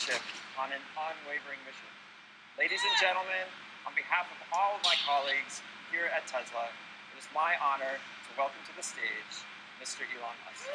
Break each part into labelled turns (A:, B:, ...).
A: ship on an unwavering mission. Ladies and gentlemen, on behalf of all of my colleagues here at Tesla, it is my honor to welcome to the stage Mr. Elon Musk.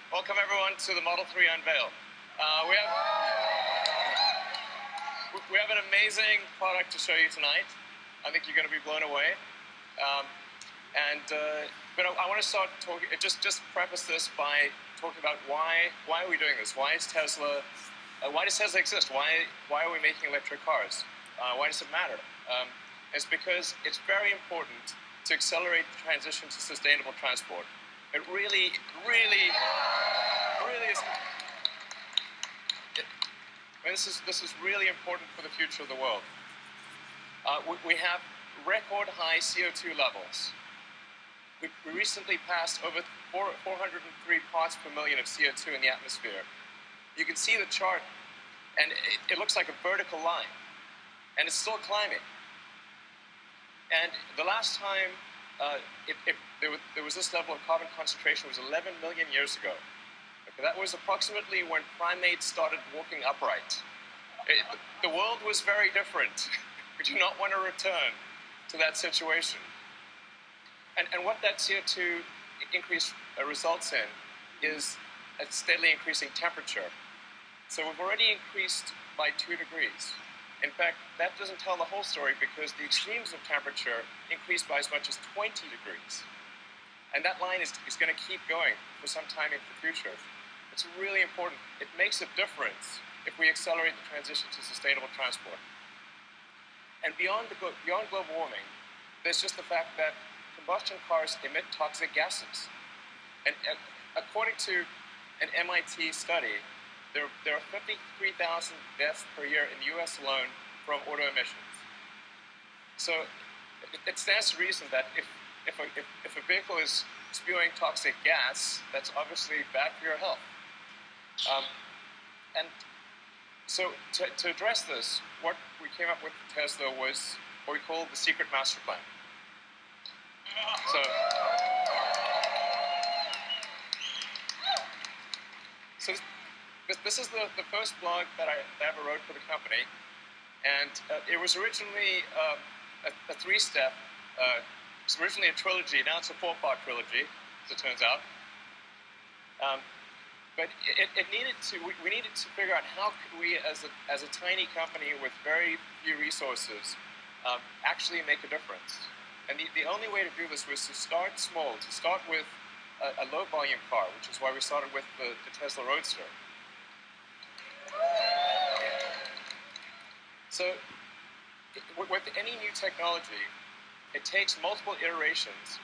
B: Welcome everyone to the Model 3 unveil. We have an amazing product to show you tonight. I think you're going to be blown away. But I want to start talking. Just preface this by talking about why are we doing this? Why does Tesla exist? Why are we making electric cars? Why does it matter? It's because it's very important to accelerate the transition to sustainable transport. It really is. This is really important for the future of the world. We have record high CO2 levels. We recently passed over 403 parts per million of CO2 in the atmosphere. You can see the chart, and it looks like a vertical line, and it's still climbing. And the last time there was this level of carbon concentration was 11 million years ago. Okay, that was approximately when primates started walking upright. The world was very different. We do not want to return to that situation. And what that CO2 increase results in is a steadily increasing temperature. So we've already increased by 2 degrees. In fact, that doesn't tell the whole story because the extremes of temperature increased by as much as 20 degrees. And that line is going to keep going for some time in the future. It's really important. It makes a difference if we accelerate the transition to sustainable transport. And beyond global warming, there's just the fact that combustion cars emit toxic gases. And according to an MIT study, there are 53,000 deaths per year in the US alone from auto emissions. So it stands to reason that if a vehicle is spewing toxic gas, that's obviously bad for your health. And so to address this, what we came up with at Tesla was what we call the secret master plan. So this is the first blog that I ever wrote for the company, and it was originally a 3-step. It was originally a trilogy. Now it's a 4-part trilogy, as it turns out. But we needed to figure out how could we, as a tiny company with very few resources, actually make a difference. And the only way to do this was to start small, to start with a low volume car, which is why we started with the Tesla Roadster. So, with any new technology, it takes multiple iterations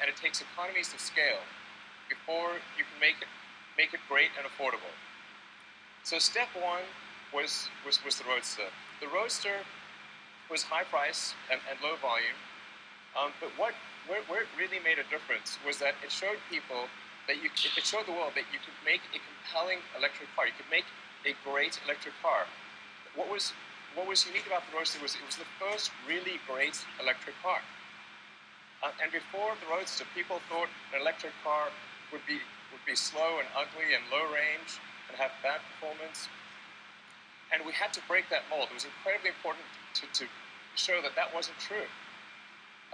B: and it takes economies of scale before you can make it great and affordable. So, step 1 was the Roadster. The Roadster was high price and low volume, but where it really made a difference was that it showed people that it showed the world that you could make a compelling electric car. You could make a great electric car. What was unique about the Roadster was it was the first really great electric car. And before the Roadster, people thought an electric car would be slow and ugly and low range and have bad performance. And we had to break that mold. It was incredibly important to show that wasn't true.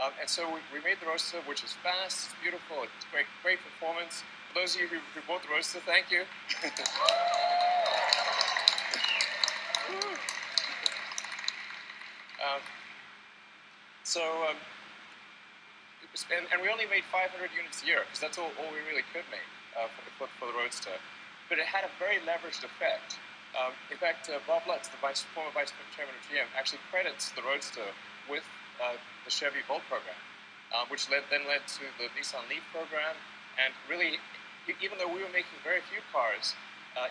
B: And so we made the Roadster, which is fast, it's beautiful, it's great performance. For those of you who bought the Roadster, thank you. And we only made 500 units a year, because that's all we really could make for the Roadster. But it had a very leveraged effect. In fact, Bob Lutz, the former vice chairman of GM, actually credits the Roadster with the Chevy Volt program, which then led to the Nissan Leaf program. And really, even though we were making very few cars,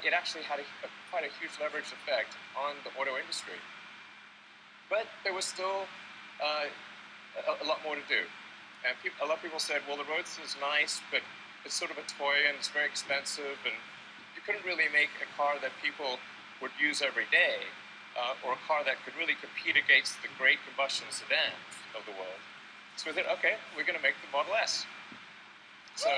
B: it actually had quite a huge leverage effect on the auto industry. But there was still a lot more to do. And a lot of people said, well, the Roadster is nice, but it's sort of a toy and it's very expensive, and you couldn't really make a car that people would use every day, or a car that could really compete against the great combustion sedans of the world. So we thought, okay, we're going to make the Model S. So,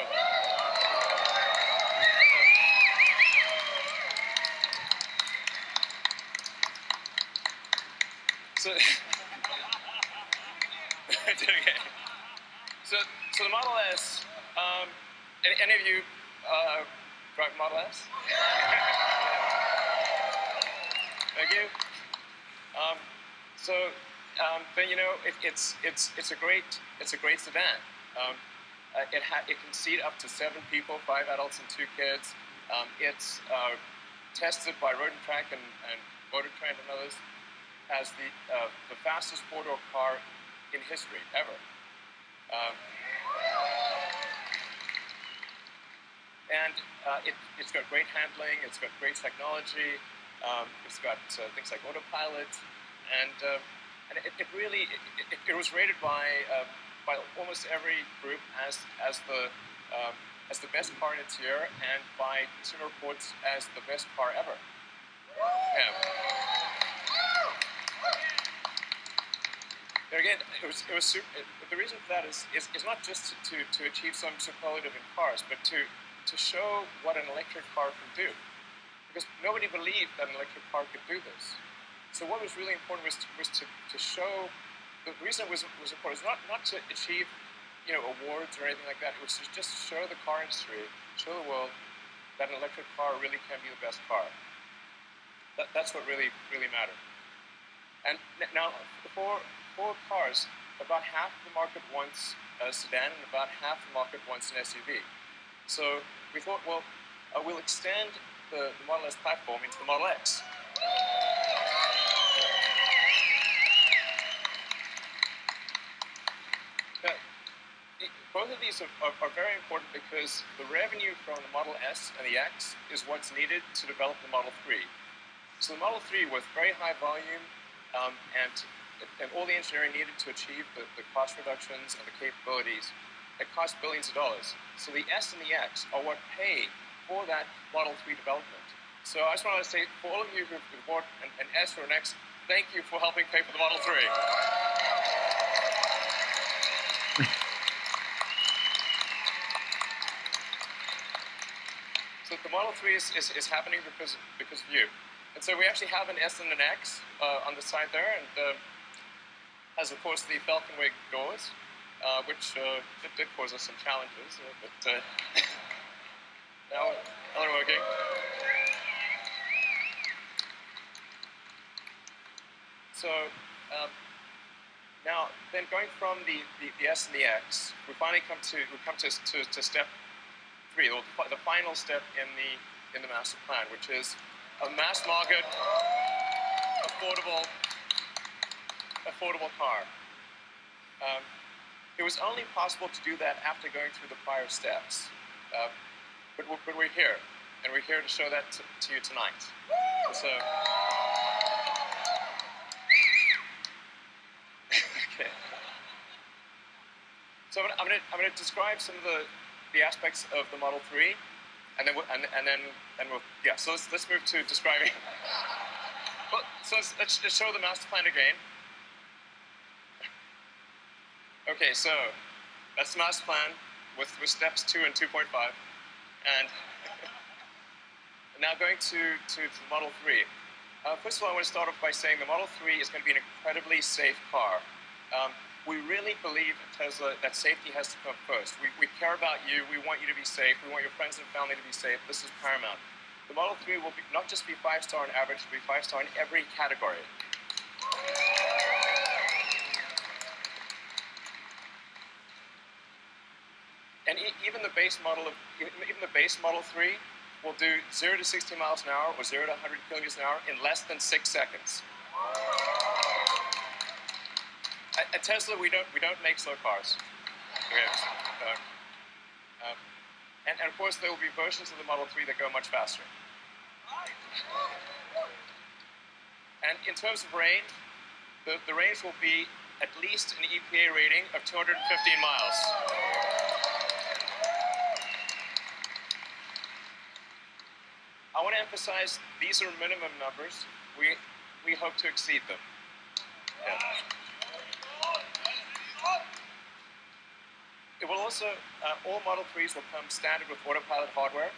B: okay. So the Model S, any of you drive Model S? Thank you. But you know, it's a great sedan. It can seat up to 7 people, 5 adults and 2 kids. It's tested by Road and Track and Motor Trend and others as the fastest 4-door car in history ever. It's got great handling. It's got great technology. It's got things like autopilot, and it was rated by almost every group as the best car in its year, and by Consumer Reports as the best car ever. Yeah. There again, the reason for that is not just to achieve some superlative in cars, but to show what an electric car can do. Because nobody believed that an electric car could do this. So what was really important was to show, the reason it was important was not to achieve, you know, awards or anything like that. It was to just show the car industry, show the world that an electric car really can be the best car. That's what really mattered. And now, for cars, about half the market wants a sedan and about half the market wants an SUV. So we thought, well, we'll extend the Model S platform into the Model X. Both of these are very important because the revenue from the Model S and the X is what's needed to develop the Model 3. So the Model 3, with very high volume and all the engineering needed to achieve the cost reductions and the capabilities, it costs billions of dollars. So the S and the X are what pay for that Model 3 development. So I just wanted to say, for all of you who've bought an S or an X, thank you for helping pay for the Model 3. So the Model 3 is happening because of you. And so we actually have an S and an X on the side there, and has, of course, the Falcon Wing doors, which did cause us some challenges, but now they're working. So now, then going from the S and the X, we finally come to step 3, or the final step in the master plan, which is a mass market, affordable car. It was only possible to do that after going through the prior steps, but we're here, and we're here to show that to you tonight. So. Okay. So I'm going to describe some of the aspects of the Model 3, and then we'll yeah. So let's move to describing. Well, so let's show the master plan again. Okay, so that's the master plan with steps 2 and 2.5, and now going to the Model 3. First of all, I want to start off by saying the Model 3 is going to be an incredibly safe car. We really believe at Tesla that safety has to come first. We care about you. We want you to be safe. We want your friends and family to be safe. This is paramount. The Model 3 will not just be 5-star on average, it will be 5-star in every category. And even the base Model 3 will do 0 to 60 miles an hour or 0 to 100 kilometers an hour in less than 6 seconds. At Tesla, we don't make slow cars. Okay. And of course, there will be versions of the Model 3 that go much faster. And in terms of range, the range will be at least an EPA rating of 215 miles. I want to emphasize these are minimum numbers. We hope to exceed them. Yeah. It will also, all Model 3s will come standard with autopilot hardware.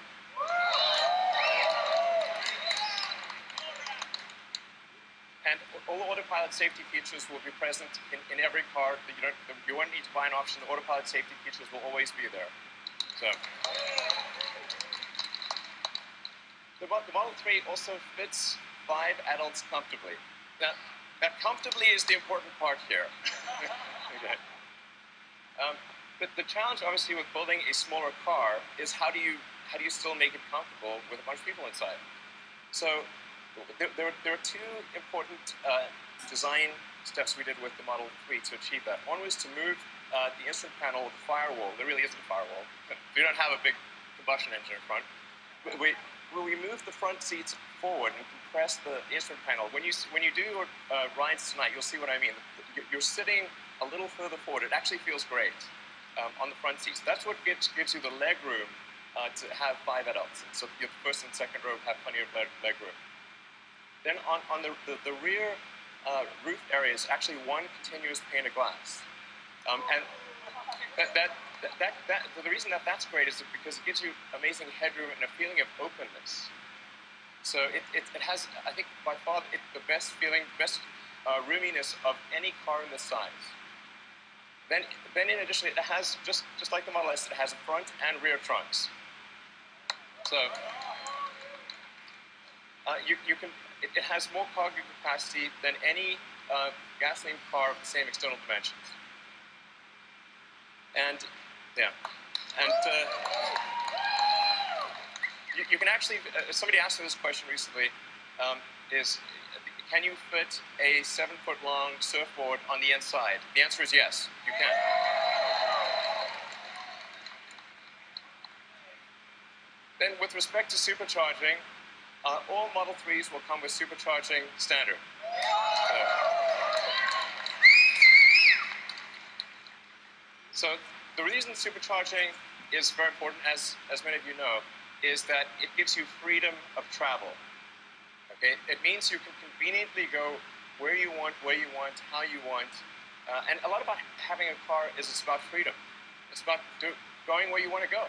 B: And all the autopilot safety features will be present in every car. You won't need to buy an option. The autopilot safety features will always be there. So. The Model 3 also fits 5 adults comfortably. Now comfortably is the important part here. Okay. But the challenge, obviously, with building a smaller car is how do you still make it comfortable with a bunch of people inside? So there are two important design steps we did with the Model 3 to achieve that. One was to move the instrument panel with the firewall. There really isn't a firewall. We don't have a big combustion engine in front. We moved the front seats forward and compressed the instrument panel. When you do your rides tonight, you'll see what I mean. You're sitting a little further forward. It actually feels great on the front seats. That's what gives you the leg room to have 5 adults. So your first and second row have plenty of leg room. Then on the rear roof area is actually one continuous pane of glass, and the reason that that's great is because it gives you amazing headroom and a feeling of openness. So it has, I think, by far the best roominess of any car in this size. Then in addition, it has just like the Model S, it has front and rear trunks. So it has more cargo capacity than any gasoline car of the same external dimensions. And yeah, and you can actually. Somebody asked me this question recently: can you fit a 7-foot-long surfboard on the inside? The answer is yes, you can. Then, with respect to supercharging, all Model 3s will come with supercharging standard. So the reason supercharging is very important, as many of you know, is that it gives you freedom of travel. Okay, it means you can conveniently go where you want, how you want, and a lot about having a car is it's about freedom. It's about going where you want to go,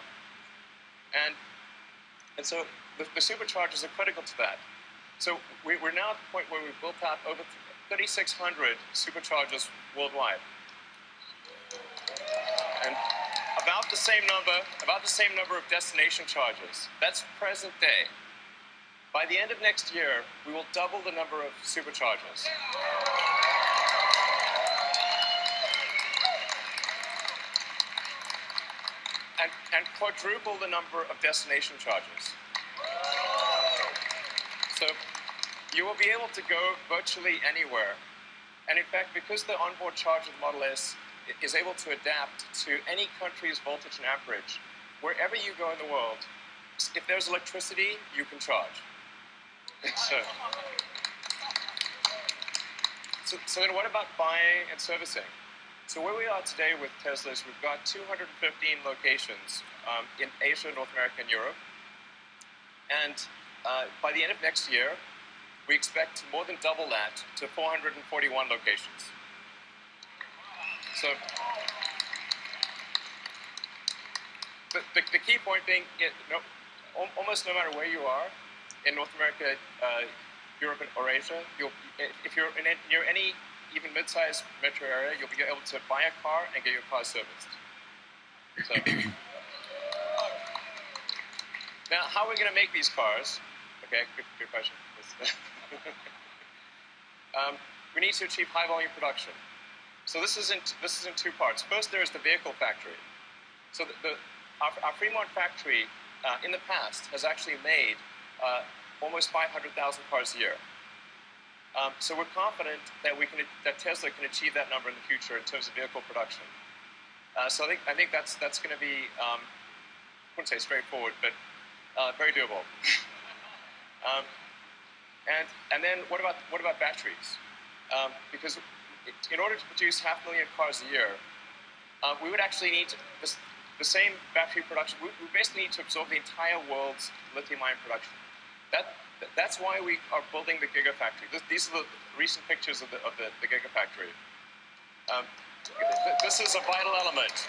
B: and so the superchargers are critical to that. So we're now at the point where we've built out over 3,600 superchargers worldwide. And about the same number of destination chargers. That's present day. By the end of next year, we will double the number of superchargers. And quadruple the number of destination chargers. So you will be able to go virtually anywhere. And in fact, because the onboard charger of the Model S is able to adapt to any country's voltage and amperage, wherever you go in the world, if there's electricity, you can charge. So then what about buying and servicing? So where we are today with Tesla is we've got 215 locations in Asia, North America, and Europe. And by the end of next year, we expect to more than double that to 441 locations. So the key point being, almost no matter where you are in North America, Europe, or Asia, if you're near any even mid-sized metro area, you'll be able to buy a car and get your car serviced. So now, how are we going to make these cars? Okay, good question. We need to achieve high volume production. So this is in 2 parts. First, there is the vehicle factory. So our Fremont factory in the past has actually made almost 500,000 cars a year. So we're confident that Tesla can achieve that number in the future in terms of vehicle production. So I think that's going to be, I wouldn't say straightforward, but very doable. And then what about batteries? Because in order to produce 500,000 cars a year, we would actually need the same battery production. We basically need to absorb the entire world's lithium-ion production. That's why we are building the Gigafactory. These are the recent pictures of the Gigafactory. This is a vital element.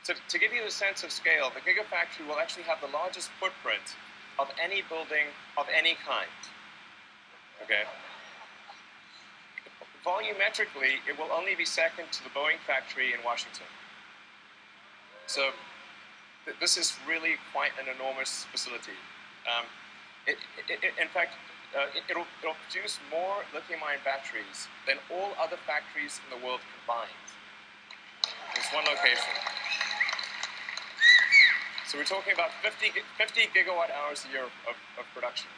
B: To give you a sense of scale, the Gigafactory will actually have the largest footprint of any building of any kind. Okay? Volumetrically, it will only be second to the Boeing factory in Washington. So this is really quite an enormous facility. In fact, it'll produce more lithium-ion batteries than all other factories in the world combined. It's one location. So we're talking about 50 gigawatt hours a year of production.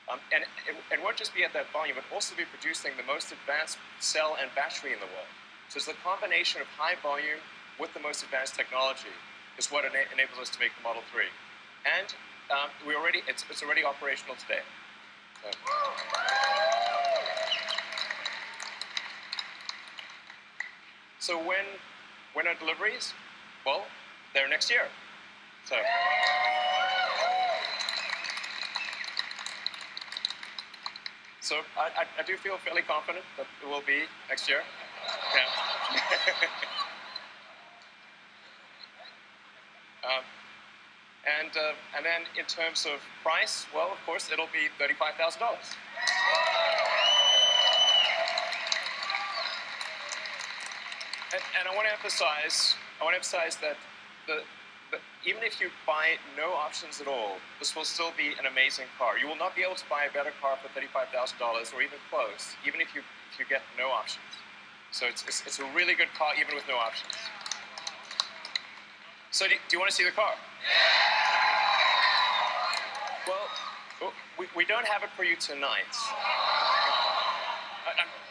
B: And it won't just be at that volume, but also be producing the most advanced cell and battery in the world. So it's the combination of high volume with the most advanced technology is what enables us to make the Model 3. And it's already operational today. So when are deliveries? Well, they're next year. So I do feel fairly confident that it will be next year. Yeah. And then in terms of price, well, of course, it'll be $35,000. And I want to emphasize that even if you buy no options at all, this will still be an amazing car. You will not be able to buy a better car for $35,000 or even close, even if you get no options. So it's a really good car even with no options. So do you want to see the car? Well, we don't have it for you tonight.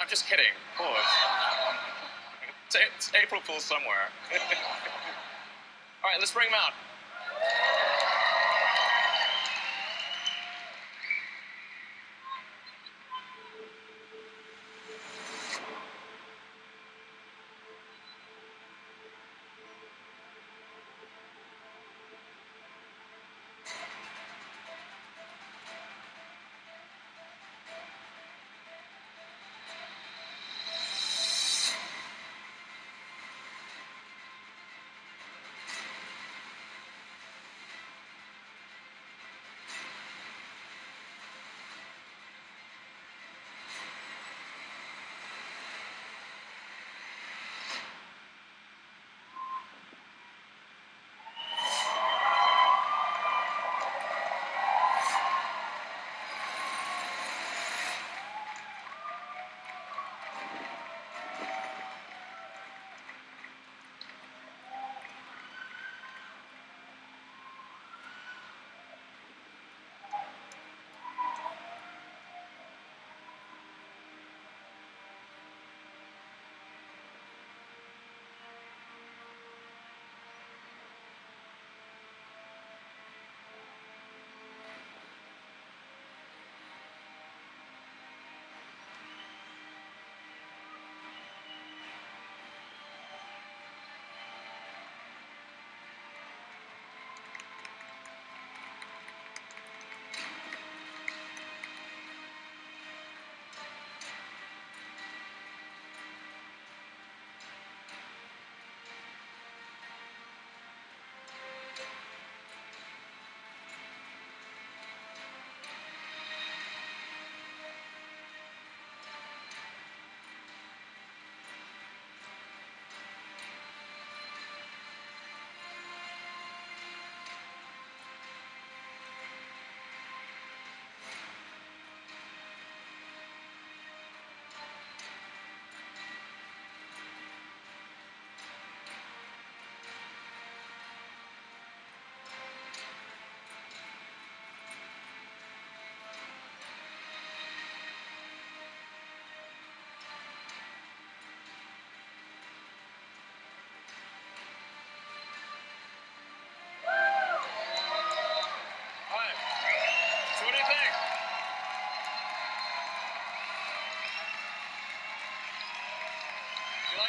B: I'm just kidding, of course. It's April Fool's somewhere. All right, let's bring him out.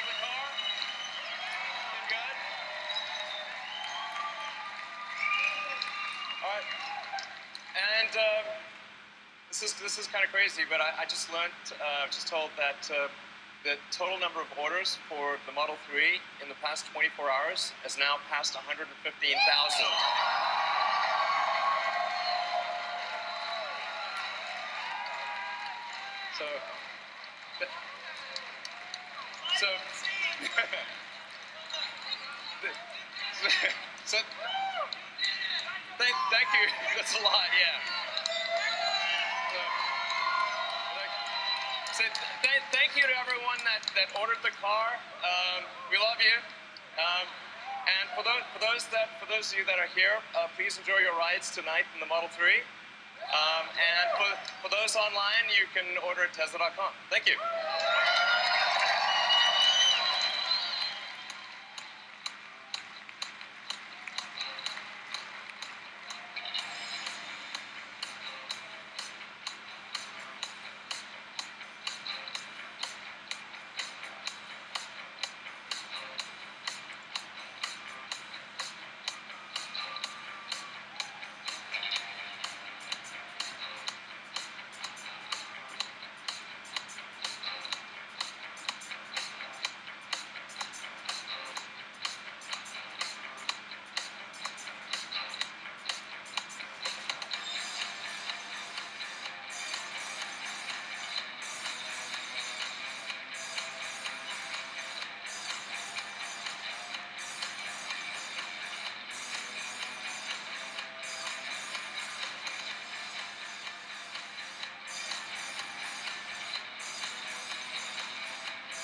B: the car? Doing good? All right. And this is kind of crazy, but I just learned, just told that the total number of orders for the Model 3 in the past 24 hours has now passed 115,000. So, so thank you. That's a lot, yeah. So thank you to everyone that ordered the car. We love you. And for those of you that are here, please enjoy your rides tonight in the Model 3. And for those online, you can order at Tesla.com. Thank you.